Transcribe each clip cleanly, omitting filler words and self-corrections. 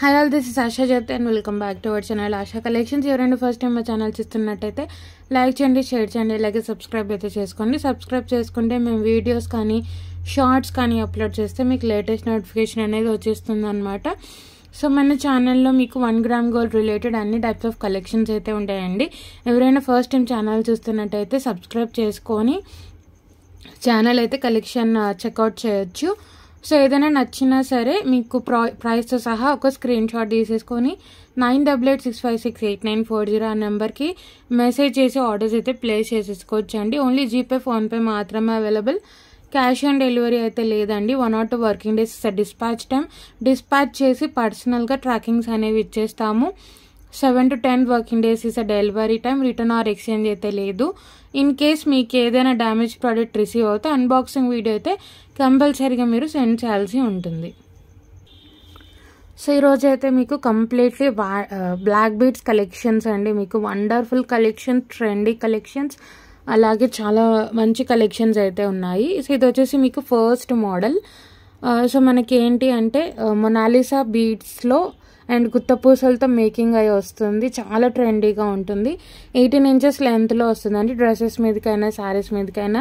Hi all, this is Asha Jyoti and welcome back to our channel Asha Collections. ఎవరైనా first time మా channel చూస్తున్నట్టయితే like చేయండి, share చేయండి, అలాగే subscribe అయితే చేసుకోండి. సబ్స్క్రైబ్ చేసుకుంటే మేము వీడియోస్ కానీ షార్ట్స్ కానీ అప్లోడ్ చేస్తే మీకు లేటెస్ట్ నోటిఫికేషన్ అనేది వచ్చేస్తుంది అనమాట. సో మన ఛానల్లో మీకు 1 గ్రామ్ గోల్డ్ రిలేటెడ్ అన్ని టైప్స్ ఆఫ్ కలెక్షన్స్ అయితే ఉంటాయండి. ఎవరైనా ఫస్ట్ టైం ఛానల్ చూస్తున్నట్టయితే సబ్స్క్రైబ్ చేసుకొని ఛానల్ అయితే కలెక్షన్ చెక్అవుట్ చేయొచ్చు. సో ఏదైనా నచ్చినా సరే మీకు ప్రైస్తో సహా ఒక స్క్రీన్ షాట్ తీసేసుకొని 9886568940 ఆ నెంబర్కి మెసేజ్ చేసి ఆర్డర్స్ అయితే ప్లేస్ చేసేసుకోవచ్చు అండి. ఓన్లీ జీపే, ఫోన్పే మాత్రమే అవైలబుల్. క్యాష్ ఆన్ డెలివరీ అయితే లేదండి. 1 or 2 working days dispatch time. Dispatch చేసి పర్సనల్గా ట్రాకింగ్స్ అనేవి ఇచ్చేస్తాము. 7 to 10 working days is delivery time. Return or exchange అయితే లేదు. ఇన్ కేస్ మీకు ఏదైనా డ్యామేజ్ ప్రోడక్ట్ రిసీవ్ అవుతే అన్బాక్సింగ్ వీడియో అయితే కంపల్సరీగా మీరు సెండ్ చేయాల్సి ఉంటుంది. సో ఈరోజు అయితే మీకు కంప్లీట్లీ బ్లాక్ బీడ్స్ కలెక్షన్స్ అండి. మీకు వండర్ఫుల్ కలెక్షన్స్, ట్రెండీ కలెక్షన్స్, అలాగే చాలా మంచి కలెక్షన్స్ అయితే ఉన్నాయి. సో ఇది వచ్చేసి మీకు ఫస్ట్ మోడల్. సో మనకి ఏంటి అంటే మొనాలిసా బీడ్స్లో అండ్ గుత్తపూసలతో మేకింగ్ అయి వస్తుంది. చాలా ట్రెండీగా ఉంటుంది. 18 inches లెంత్లో వస్తుందండి. డ్రెస్సెస్ మీదకైనా శారీస్ మీదకైనా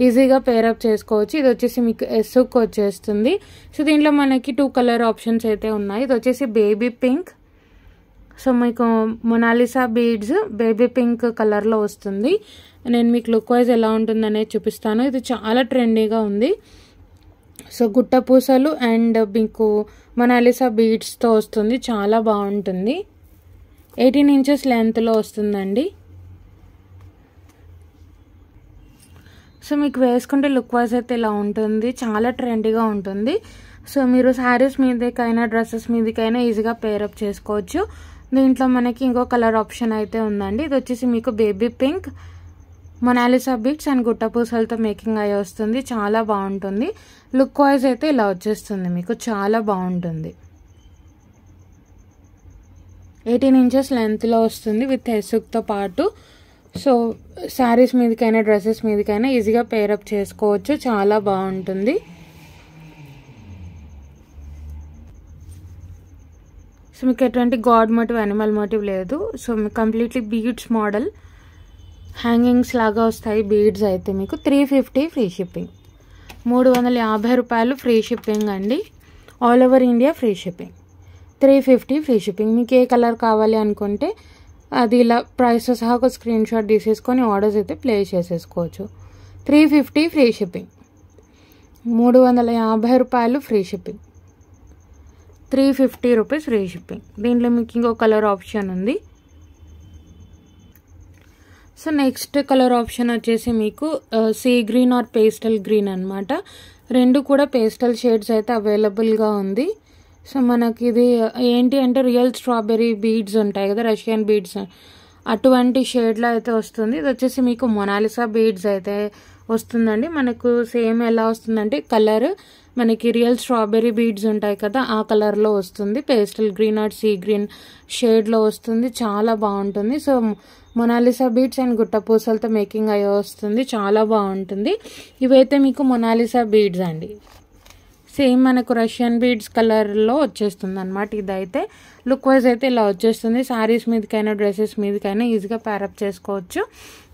ఈజీగా పేరప్ చేసుకోవచ్చు. ఇది వచ్చేసి మీకు ఎస్సుక్ వచ్చేస్తుంది. సో దీంట్లో మనకి 2 కలర్ ఆప్షన్స్ అయితే ఉన్నాయి. ఇది వచ్చేసి బేబీ పింక్. సో మీకు మొనాలిసా బీడ్స్ బేబీ పింక్ కలర్లో వస్తుంది. నేను మీకు లుక్ వైజ్ ఎలా ఉంటుందనేది చూపిస్తాను. ఇది చాలా ట్రెండీగా ఉంది. సో గుట్టపూసలు అండ్ మీకు మొనాలిసా బీడ్స్తో వస్తుంది. చాలా బాగుంటుంది. 18 inches లెంత్లో వస్తుందండి. సో మీకు వేసుకుంటే లుక్ వైజ్ అయితే ఇలా ఉంటుంది. చాలా ట్రెండీగా ఉంటుంది. సో మీరు శారీస్ మీదకైనా డ్రెస్సెస్ మీదకైనా ఈజీగా పేరప్ చేసుకోవచ్చు. దీంట్లో మనకి ఇంకో కలర్ ఆప్షన్ అయితే ఉందండి. ఇది వచ్చేసి మీకు baby pink, Monalisa beads and గుట్టపూసలతో మేకింగ్ అయ్యి వస్తుంది. చాలా బాగుంటుంది. లుక్ వైజ్ అయితే ఇలా వచ్చేస్తుంది. మీకు చాలా బాగుంటుంది. 18 inches లెంత్లో వస్తుంది విత్ హెస్సుక్తో పాటు. సో శారీస్ మీదకైనా డ్రెస్సెస్ మీదకైనా ఈజీగా పేరప్ చేసుకోవచ్చు. చాలా బాగుంటుంది. సో మీకు ఎటువంటి గాడ్ మోటివ్, అనిమల్ మోటివ్ లేదు. సో మీకు కంప్లీట్లీ బీడ్స్ మోడల్ హ్యాంగింగ్స్ లాగా వస్తాయి. బీడ్స్ అయితే మీకు 350 ఫ్రీ షిప్పింగ్. 350 రూపాయలు ఫ్రీ షిప్పింగ్ అండి. All over India free shipping. 350 free shipping. మీకు ఏ కలర్ కావాలి అనుకుంటే అది ఇలా ప్రైస్తో సహా ఒక స్క్రీన్ షాట్ తీసేసుకొని ఆర్డర్స్ అయితే ప్లేస్ చేసేసుకోవచ్చు. 350 ఫ్రీ షిప్పింగ్. 350 రూపాయలు free shipping. 350 rupees free shipping. దీంట్లో మీకు ఇంకో కలర్ ఆప్షన్ ఉంది. సో నెక్స్ట్ కలర్ ఆప్షన్ వచ్చేసి మీకు sea green are pastel green అనమాట. రెండు కూడా పేస్టల్ షేడ్స్ అయితే అవైలబుల్గా ఉంది. సో మనకి ఇది ఏంటి అంటే రియల్ స్ట్రాబెర్రీ బీడ్స్ ఉంటాయి కదా, రష్యన్ బీడ్స్, అటువంటి షేడ్లో అయితే వస్తుంది. ఇది వచ్చేసి మీకు మొనాలిసా బీడ్స్ అయితే వస్తుందండి. మనకు సేమ్ ఎలా వస్తుందంటే కలర్ మనకి రియల్ స్ట్రాబెర్రీ బీడ్స్ ఉంటాయి కదా, ఆ కలర్లో వస్తుంది. Pastel green or sea green షేడ్లో వస్తుంది. చాలా బాగుంటుంది. సో మొనాలిసా బీడ్స్ అండ్ గుట్టపూసలతో మేకింగ్ అయ్యి వస్తుంది. చాలా బాగుంటుంది. ఇవైతే మీకు మొనాలిసా బీడ్స్ అండి. సేమ్ మనకు రష్యన్ బీడ్స్ కలర్లో వచ్చేస్తుంది అనమాట. ఇదైతే లుక్ వైజ్ అయితే ఇలా వచ్చేస్తుంది. శారీస్ మీదకైనా డ్రెస్సెస్ మీదకైనా ఈజీగా ప్యారప్ చేసుకోవచ్చు.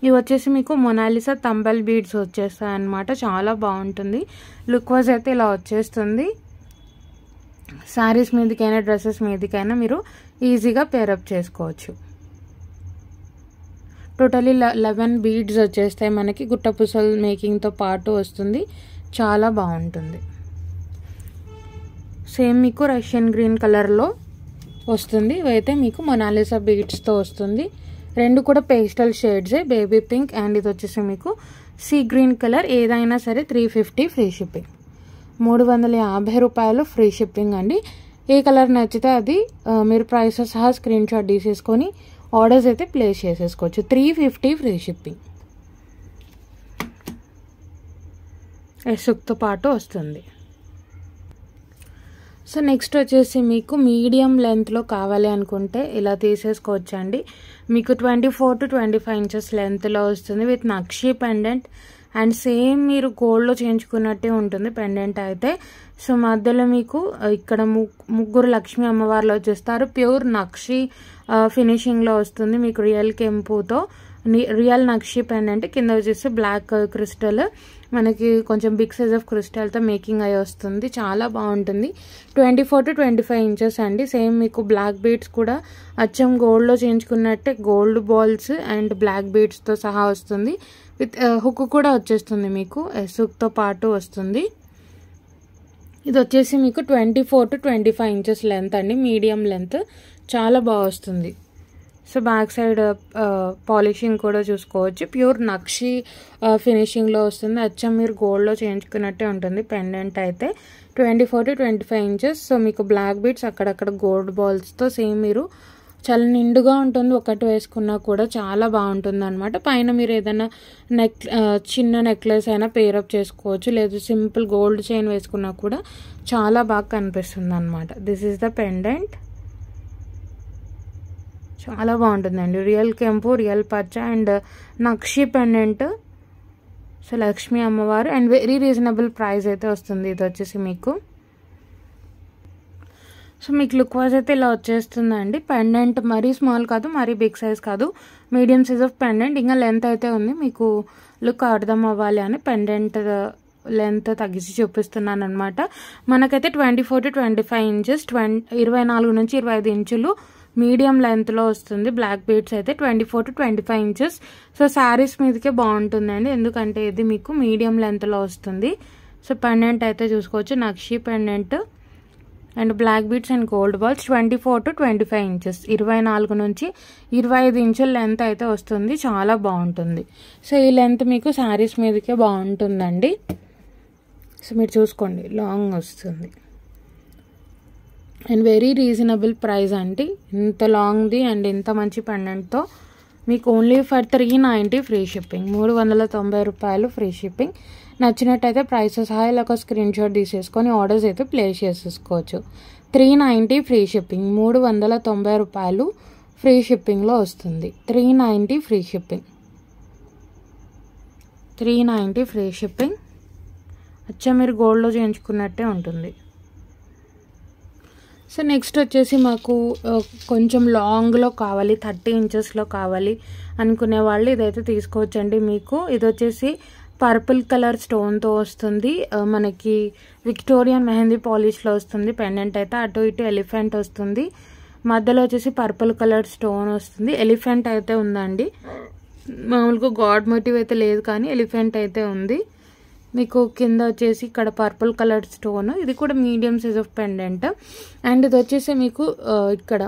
ఇవి వచ్చేసి మీకు మొనాలిసా తంబల్ బీడ్స్ వచ్చేస్తాయి అనమాట. చాలా బాగుంటుంది. లుక్ వైజ్ అయితే ఇలా వచ్చేస్తుంది. శారీస్ మీదకైనా డ్రెస్సెస్ మీదకైనా మీరు ఈజీగా పేరప్ చేసుకోవచ్చు. టోటలీ 11 బీడ్స్ వచ్చేస్తాయి మనకి. గుట్టపూసల మేకింగ్తో పాటు వస్తుంది. చాలా బాగుంటుంది. సేమ్ మీకు రష్యన్ గ్రీన్ కలర్లో వస్తుంది. ఇవైతే మీకు మొనాలిసా బీడ్స్తో వస్తుంది. రెండు కూడా పేస్టల్ షేడ్సే, బేబీ పింక్ అండ్ ఇది వచ్చేసి మీకు సీ గ్రీన్ కలర్. ఏదైనా సరే 350 ఫ్రీ షిప్పింగ్. 350 రూపాయలు ఫ్రీ షిప్పింగ్ అండి. ఏ కలర్ నచ్చితే అది మీరు ప్రైస్ సహా స్క్రీన్ షాట్ తీసేసుకొని ఆర్డర్స్ అయితే ప్లేస్ చేసేసుకోవచ్చు. 350 ఫ్రీ షిప్పింగ్. ఎస్సుక్తో పాటు వస్తుంది. సో నెక్స్ట్ వచ్చేసి మీకు మీడియం లెంత్లో కావాలి అనుకుంటే ఇలా తీసేసుకోవచ్చు అండి. మీకు 24 to 25 inches లెంత్లో వస్తుంది with nakshi pendant and same మీరు గోల్డ్లో చేయించుకున్నట్టే ఉంటుంది పెండెంట్ అయితే. సో మధ్యలో మీకు ఇక్కడ ముగ్గురు లక్ష్మీ అమ్మవార్లు వచ్చేస్తారు. ప్యూర్ నక్షి ఫినిషింగ్లో వస్తుంది మీకు, రియల్ కెంపుతో రియల్ నక్షి పెండెంట్. కింద వచ్చేసి బ్లాక్ క్రిస్టల్, మనకి కొంచెం బిగ్ సైజ్ ఆఫ్ క్రిస్టల్తో మేకింగ్ అయ్యి వస్తుంది. చాలా బాగుంటుంది. 24 to 25 ఇంచెస్ అండి. సేమ్ మీకు బ్లాక్ బీడ్స్ కూడా అచ్చం గోల్డ్లో చేయించుకున్నట్టే గోల్డ్ బాల్స్ అండ్ బ్లాక్ బీడ్స్తో సహా వస్తుంది. విత్ హుక్ కూడా వచ్చేస్తుంది మీకు, హుక్తో పాటు వస్తుంది. ఇది వచ్చేసి మీకు 24 to 25 ఇంచెస్ లెంత్ అండి, మీడియం లెంత్. చాలా బాగా వస్తుంది. సో బ్యాక్ సైడ్ పాలిషింగ్ కూడా చూసుకోవచ్చు. ప్యూర్ నక్షి ఫినిషింగ్లో వస్తుంది. అచ్చం మీరు గోల్డ్లో చేయించుకున్నట్టే ఉంటుంది పెండెంట్ అయితే. 24 to 25 ఇంచెస్. సో మీకు బ్లాక్ బీడ్స్ అక్కడక్కడ గోల్డ్ బాల్స్తో సేమ్ మీరు చాలా నిండుగా ఉంటుంది. ఒకటి వేసుకున్నా కూడా చాలా బాగుంటుంది అనమాట. పైన మీరు ఏదైనా చిన్న నెక్లెస్ అయినా పేరప్ చేసుకోవచ్చు, లేదు సింపుల్ గోల్డ్ చైన్ వేసుకున్నా కూడా చాలా బాగా కనిపిస్తుంది అనమాట. This is the pendant. చాలా బాగుంటుందండి. రియల్ కెంపు, రియల్ పచ్చ and nakshi pendant. So Lakshmi అమ్మవారు అండ్ వెరీ రీజనబుల్ ప్రైస్ అయితే వస్తుంది ఇది వచ్చేసి మీకు. సో మీకు లుక్ వైజ్ అయితే ఇలా వచ్చేస్తుందండి పెండెంట్. మరీ స్మాల్ కాదు, మరీ బిగ్ సైజ్ కాదు, మీడియం సైజ్ ఆఫ్ పెండెంట్. ఇంకా లెంత్ అయితే ఉంది, మీకు లుక్ అర్థం అవ్వాలి అని పెండెంట్ లెంత్ తగ్గించి చూపిస్తున్నాను అనమాట. మనకైతే 24 to 25 ఇంచెస్, 24 నుంచి 25 ఇంచులు మీడియం లెంత్లో వస్తుంది. బ్లాక్ బీడ్స్ అయితే 24 to 25 ఇంచెస్. సో శారీస్ మీదకే బాగుంటుందండి, ఎందుకంటే ఇది మీకు మీడియం లెంత్లో వస్తుంది. సో పెండెంట్ అయితే చూసుకోవచ్చు, నక్షి pendant and black beads and gold balls. 24 to 25 inches, 24 నుంచి 25 ఇంచుల లెంత్ అయితే వస్తుంది. చాలా బాగుంటుంది. సో ఈ లెంత్ మీకు శారీస్ మీదకే బాగుంటుందండి. సో మీరు చూసుకోండి, లాంగ్ వస్తుంది అండ్ వెరీ రీజనబుల్ ప్రైస్ అండి. ఇంత లాంగ్ది అండ్ ఇంత మంచి పెండెంట్తో మీకు ఓన్లీ ఫర్ 390 ఫ్రీ షిప్పింగ్, 390 రూపాయలు ఫ్రీ షిప్పింగ్. నచ్చినట్టయితే ప్రైస్ సహా ఇలా ఒక స్క్రీన్ షాట్ తీసేసుకొని ఆర్డర్స్ అయితే ప్లేస్ చేసేసుకోవచ్చు. 390 ఫ్రీ షిప్పింగ్, 390 రూపాయలు ఫ్రీ షిప్పింగ్లో వస్తుంది. 390 ఫ్రీ షిప్పింగ్, 390 ఫ్రీ షిప్పింగ్. అచ్చా మీరు గోల్డ్లో చేయించుకున్నట్టే ఉంటుంది. సో నెక్స్ట్ వచ్చేసి మాకు కొంచెం లాంగ్లో కావాలి, 30 ఇంచెస్లో కావాలి అనుకునే వాళ్ళు ఇదైతే తీసుకోవచ్చండి. మీకు ఇది వచ్చేసి పర్పుల్ కలర్ స్టోన్తో వస్తుంది. మనకి విక్టోరియన్ మెహందీ పాలిష్లో వస్తుంది పెండెంట్ అయితే. అటు ఇటు ఎలిఫెంట్ వస్తుంది, మధ్యలో వచ్చేసి పర్పుల్ కలర్ స్టోన్ వస్తుంది. ఎలిఫెంట్ అయితే ఉందండి, మామూలుగా గాడ్ మోటివ్ అయితే లేదు కానీ ఎలిఫెంట్ అయితే ఉంది. మీకు కింద వచ్చేసి ఇక్కడ పర్పుల్ కలర్ స్టోన్, ఇది కూడా medium size of pendant. And ఇది వచ్చేసి మీకు ఇక్కడ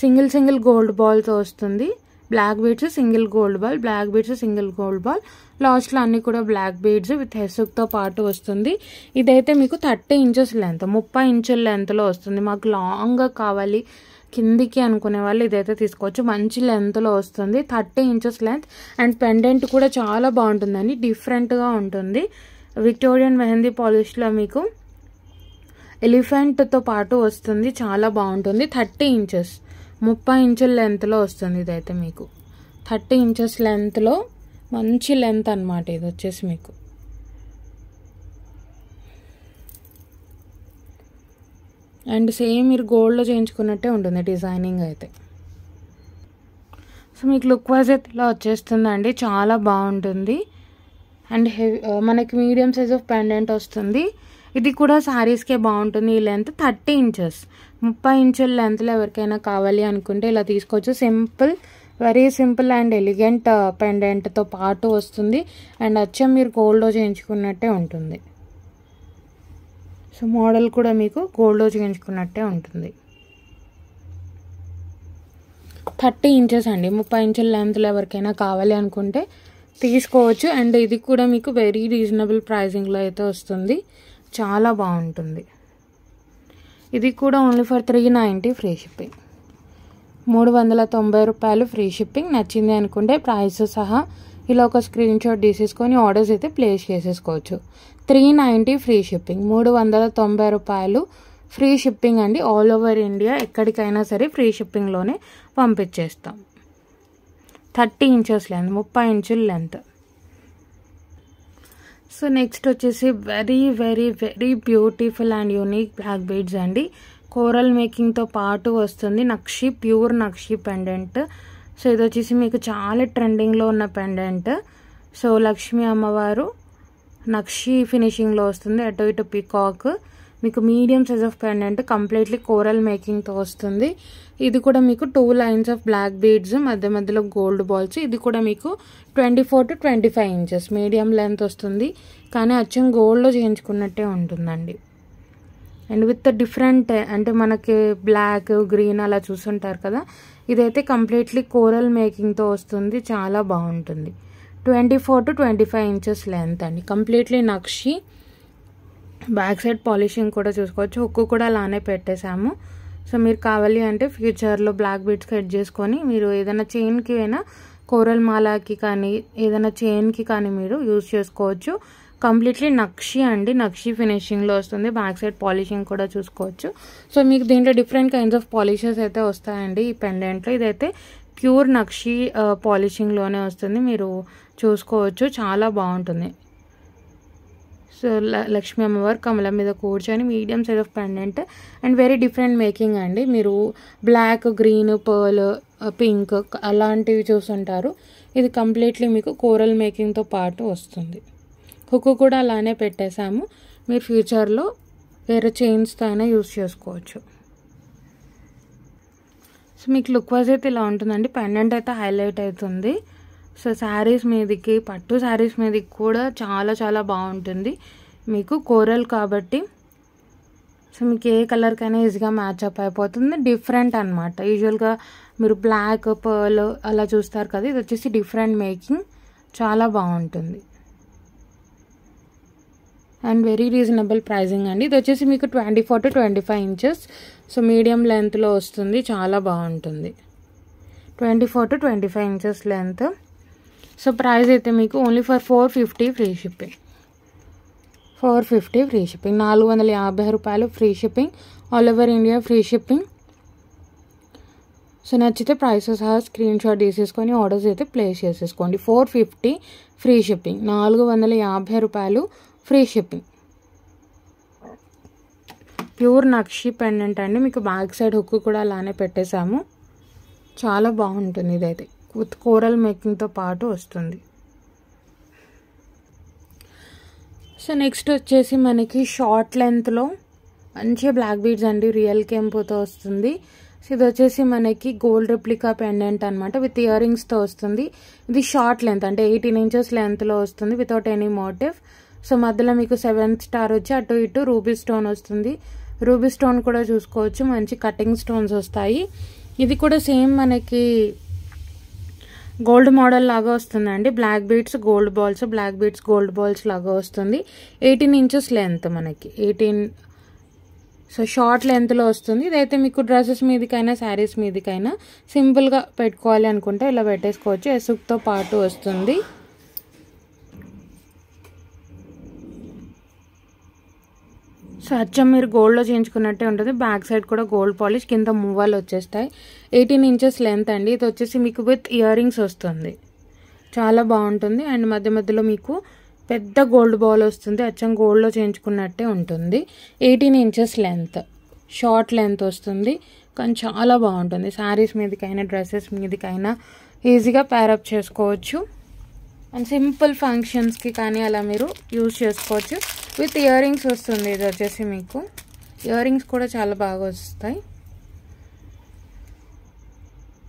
సింగిల్ గోల్డ్ బాల్తో వస్తుంది. Black beads single gold ball, black beads single gold ball, లాస్ట్లో అన్ని కూడా బ్లాక్ బీడ్స్ విత్ హెసుక్తో పాటు వస్తుంది. ఇదైతే మీకు 30 ఇంచెస్ లెంత్, 30 ఇంచుల లెంత్లో వస్తుంది. మాకు లాంగ్గా కావాలి కిందికి అనుకునే వాళ్ళు ఇదైతే తీసుకోవచ్చు. మంచి లెంత్లో వస్తుంది, 30 ఇంచెస్ లెంత్. అండ్ పెండెంట్ కూడా చాలా బాగుంటుందండి, డిఫరెంట్గా ఉంటుంది. విక్టోరియన్ మెహందీ పాలిష్లో మీకు ఎలిఫెంట్తో పాటు వస్తుంది, చాలా బాగుంటుంది. 30 ఇంచెస్, 30 ఇంచుల లెంత్లో వస్తుంది. ఇదైతే మీకు 30 ఇంచెస్ లెంత్లో మంచి లెంత్ అనమాట. ఇది వచ్చేసి మీకు అండ్ సేమ్ మీరు గోల్డ్లో చేయించుకున్నట్టే ఉంటుంది డిజైనింగ్ అయితే. సో మీకు లుక్ వైజ్ అయితే ఇలా వచ్చేస్తుందండి, చాలా బాగుంటుంది. అండ్ మనకి మీడియం సైజ్ ఆఫ్ పెండెంట్ వస్తుంది. ఇది కూడా శారీస్కే బాగుంటుంది. ఈ లెంత్ 30 ఇంచెస్, 30 ఇంచుల లెంత్లో ఎవరికైనా కావాలి అనుకుంటే ఇలా తీసుకోవచ్చు. Simple, very simple and elegant పెండెంట్తో పాటు వస్తుంది. అండ్ అచ్చం మీరు గోల్డ్లో చేయించుకున్నట్టే ఉంటుంది. సో మోడల్ కూడా మీకు గోల్డ్లో చేయించుకున్నట్టే ఉంటుంది. 30 ఇంచెస్ అండి, 30 ఇంచుల లెంత్లో ఎవరికైనా కావాలి అనుకుంటే తీసుకోవచ్చు. అండ్ ఇది కూడా మీకు వెరీ రీజనబుల్ ప్రైజింగ్లో అయితే వస్తుంది, చాలా బాగుంటుంది. ఇది కూడా ఓన్లీ ఫర్ 390 ఫ్రీ షిప్పింగ్, 390 రూపాయలు ఫ్రీ షిప్పింగ్. నచ్చింది అనుకుంటే ప్రైస్ సహా ఇలా ఒక స్క్రీన్ షాట్ తీసేసుకొని ఆర్డర్స్ అయితే ప్లేస్ చేసేసుకోవచ్చు. 390 ఫ్రీ షిప్పింగ్, 390 రూపాయలు ఫ్రీ షిప్పింగ్ అండి. ఆల్ ఓవర్ ఇండియా ఎక్కడికైనా సరే ఫ్రీ షిప్పింగ్లోనే పంపించేస్తాం. 30 ఇంచెస్ లెంత్, 30 ఇంచుల లెంత్. సో నెక్స్ట్ వచ్చేసి very very very beautiful and unique black beads అండి. కోరల్ మేకింగ్తో పాటు వస్తుంది నక్షి, ప్యూర్ నక్షి పెండెంట్. సో ఇది వచ్చేసి మీకు చాలా ట్రెండింగ్లో ఉన్న పెండెంట్. సో లక్ష్మీ అమ్మవారు నక్షి ఫినిషింగ్లో వస్తుంది, అటు ఇటు పీకాక్. మీకు medium size of pendant, completely coral మేకింగ్తో వస్తుంది. ఇది కూడా మీకు 2 లైన్స్ ఆఫ్ బ్లాక్ బీడ్స్, మధ్య మధ్యలో గోల్డ్ బాల్స్. ఇది కూడా మీకు 24 to 25 ఇంచెస్ మీడియం లెంత్ వస్తుంది, కానీ అచ్చం గోల్డ్లో చేయించుకున్నట్టే ఉంటుందండి. అండ్ విత్ డిఫరెంట్, అంటే మనకి బ్లాక్ గ్రీన్ అలా చూస్తుంటారు కదా, ఇదైతే కంప్లీట్లీ కోరల్ మేకింగ్తో వస్తుంది, చాలా బాగుంటుంది. 24 to 25 ఇంచెస్ లెంత్ అండి, కంప్లీట్లీ నక్షి. బ్యాక్ సైడ్ పాలిషింగ్ కూడా చూసుకోవచ్చు, హుక్కు కూడా అలానే పెట్టేశాము. సో మీరు కావాలి అంటే ఫ్యూచర్లో బ్లాక్ బీడ్స్ కట్ చేసుకొని మీరు ఏదైనా చైన్కి అయినా, కోరల్ మాలాకి కానీ ఏదైనా చైన్కి కానీ మీరు యూజ్ చేసుకోవచ్చు. కంప్లీట్లీ నక్షి అండి, నక్షి ఫినిషింగ్లో వస్తుంది. బ్యాక్ సైడ్ పాలిషింగ్ కూడా చూసుకోవచ్చు. సో మీకు దీంట్లో డిఫరెంట్ కైండ్స్ ఆఫ్ పాలిషెస్ అయితే వస్తాయండి ఈ పెండెంట్లో. ఇదైతే ప్యూర్ నక్షి పాలిషింగ్లోనే వస్తుంది, మీరు చూసుకోవచ్చు, చాలా బాగుంటుంది. సో లక్ష్మీ అమ్మవారు కమలం మీద కూర్చొని medium size of pendant and very different making అండి. మీరు బ్లాక్, గ్రీన్, పర్ల్, పింక్ అలాంటివి చూస్తుంటారు. ఇది కంప్లీట్లీ మీకు కోరల్ మేకింగ్తో పాటు వస్తుంది. హుక్కు కూడా అలానే పెట్టేశాము, మీరు ఫ్యూచర్లో వేరే చైన్స్తో అయినా యూస్ చేసుకోవచ్చు. సో మీకు లుక్ వైజ్ అయితే ఇలా ఉంటుందండి. పెండెంట్ అయితే హైలైట్ అవుతుంది. సో శారీస్ మీదకి, పట్టు శారీస్ మీదకి కూడా చాలా చాలా బాగుంటుంది. మీకు కోరల్ కాబట్టి సో మీకు ఏ కలర్కైనా ఈజీగా మ్యాచ్ అప్ అయిపోతుంది. డిఫరెంట్ అనమాట. యూజువల్గా మీరు బ్లాక్, పర్ల్ అలా చూస్తారు కదా, ఇది వచ్చేసి డిఫరెంట్ మేకింగ్, చాలా బాగుంటుంది. అండ్ వెరీ రీజనబుల్ ప్రైజింగ్ అండి. ఇది వచ్చేసి మీకు 24 to 25 ఇంచెస్, సో మీడియం లెంత్లో వస్తుంది, చాలా బాగుంటుంది. 24 to 25 inches length. So price అయితే మీకు only for 450 free shipping. 450 free shipping, 450 రూపాయలు free shipping, all over India free shipping. So నచ్చితే ప్రైసెస్ స్క్రీన్ షాట్ తీసేసుకొని ఆర్డర్స్ అయితే ప్లేస్ చేసేసుకోండి. 450 ఫ్రీ షిప్పింగ్, 450 రూపాయలు ఫ్రీ షిప్పింగ్. ప్యూర్ నక్షి పెండెంట్ అండి, మీకు బ్యాక్ సైడ్ హుక్ కూడా అలానే పెట్టేశాము, చాలా బాగుంటుంది. ఇదైతే విత్ కోరల్ మేకింగ్తో పాటు వస్తుంది. సో నెక్స్ట్ వచ్చేసి మనకి షార్ట్ లెంత్లో మంచిగా బ్లాక్ బీడ్స్ అండి, రియల్ కెంపుతో వస్తుంది. సో ఇది వచ్చేసి మనకి గోల్డ్ రెప్లికా పెండెంట్ అనమాట, విత్ ఇయర్ రింగ్స్తో వస్తుంది. ఇది షార్ట్ లెంత్, అంటే 18 ఇంచెస్ లెంత్లో వస్తుంది, వితౌట్ ఎనీ మోటివ్. సో మధ్యలో మీకు 7th స్టార్ వచ్చి అటు ఇటు రూబీ స్టోన్ వస్తుంది. రూబీ స్టోన్ కూడా చూసుకోవచ్చు, మంచి కటింగ్ స్టోన్స్ వస్తాయి. ఇది కూడా సేమ్ మనకి గోల్డ్ మోడల్ లాగా వస్తుందండి. Black beads gold balls, black beads gold balls లాగా వస్తుంది. 18 ఇంచెస్ లెంత్ మనకి, 18. సో షార్ట్ లెంత్లో వస్తుంది. ఇదైతే మీకు డ్రెస్సెస్ మీదకైనా శారీస్ మీదకైనా సింపుల్గా పెట్టుకోవాలి అనుకుంటే ఇలా పెట్టేసుకోవచ్చు. ఎసుక్తో పాటు వస్తుంది. సో అచ్చం మీరు గోల్డ్లో చేయించుకున్నట్టే ఉంటుంది. బ్యాక్ సైడ్ కూడా గోల్డ్ పాలిష్, కింద మూవాలు వచ్చేస్తాయి. 18 ఇంచెస్ లెంత్ అండి. ఇది వచ్చేసి మీకు విత్ ఇయర్ రింగ్స్ వస్తుంది, చాలా బాగుంటుంది. అండ్ మధ్య మధ్యలో మీకు పెద్ద గోల్డ్ బాల్ వస్తుంది, అచ్చం గోల్డ్లో చేయించుకున్నట్టే ఉంటుంది. 18 ఇంచెస్ లెంత్, షార్ట్ లెంత్ వస్తుంది, కానీ చాలా బాగుంటుంది. శారీస్ మీదకైనా డ్రెస్సెస్ మీదకైనా ఈజీగా ప్యారప్ చేసుకోవచ్చు. అండ్ సింపుల్ ఫంక్షన్స్కి కానీ అలా మీరు యూజ్ చేసుకోవచ్చు. విత్ ఇయర్ రింగ్స్ వస్తుంది. ఇది వచ్చేసి మీకు ఇయర్ రింగ్స్ కూడా చాలా బాగా వస్తాయి.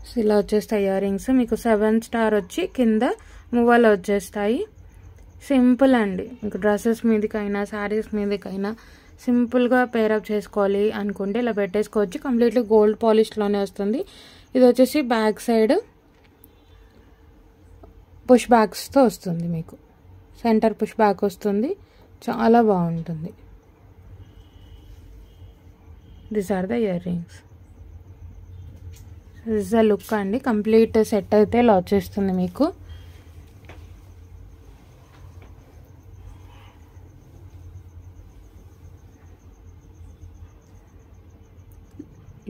సో ఇలా వచ్చేస్తాయి ఇయర్ రింగ్స్. మీకు 7th స్టార్ వచ్చి కింద మువ్వలు వచ్చేస్తాయి. సింపుల్ అండి, మీకు డ్రెస్సెస్ మీదకైనా శారీస్ మీదకైనా సింపుల్గా పేరప్ చేసుకోవాలి అనుకుంటే ఇలా పెట్టేసుకోవచ్చు. కంప్లీట్లీ గోల్డ్ పాలిష్లోనే వస్తుంది. ఇది వచ్చేసి బ్యాక్ సైడ్ పుష్ బ్యాక్స్తో వస్తుంది, మీకు సెంటర్ పుష్ బ్యాక్ వస్తుంది, చాలా బాగుంటుంది. This are the earrings. This the look అండి. కంప్లీట్ సెట్ అయితే ఇలా వచ్చేస్తుంది మీకు.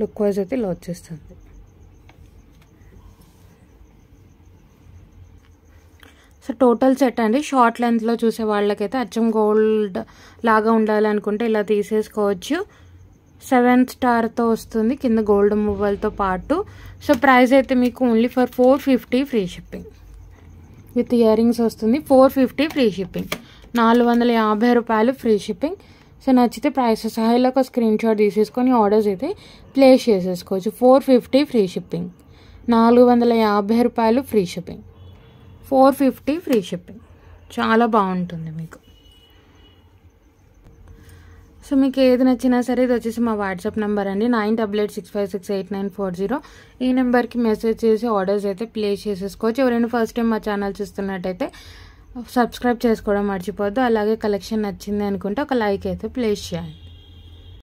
లుక్ వైజ్ అయితే ఇలా వచ్చేస్తుంది. సో టోటల్ సెట్ అండి. షార్ట్ లెంత్లో చూసే వాళ్ళకైతే అచ్చం గోల్డ్ లాగా ఉండాలనుకుంటే ఇలా తీసేసుకోవచ్చు. 7th స్టార్తో వస్తుంది కింద గోల్డ్ మువ్వలతో పాటు. సో ప్రైస్ అయితే మీకు only for 450 free shipping with ear rings వస్తుంది. 450 ఫ్రీ షిప్పింగ్, 450 రూపాయలు ఫ్రీ షిప్పింగ్. సో నచ్చితే ప్రైసెస్ హైలో ఒక స్క్రీన్ షాట్ తీసేసుకొని ఆర్డర్స్ అయితే ప్లేస్ చేసేసుకోవచ్చు. 450 ఫ్రీ షిప్పింగ్, 450 రూపాయలు ఫ్రీ షిప్పింగ్, 450 ఫ్రీ షిప్పింగ్. చాలా బాగుంటుంది మీకు. సో మీకు ఏది నచ్చినా సరే ఇది వచ్చేసి మా వాట్సాప్ నెంబర్ అండి, 9886568940. ఈ నెంబర్కి మెసేజ్ చేసి ఆర్డర్స్ అయితే ప్లేస్ చేసేసుకోవచ్చు. ఎవరైనా ఫస్ట్ టైం మా ఛానల్ చూస్తున్నట్టయితే సబ్స్క్రైబ్ చేసుకోవడం మర్చిపోద్దు. అలాగే కలెక్షన్ నచ్చింది అనుకుంటే ఒక లైక్ అయితే ప్లేస్ చేయండి.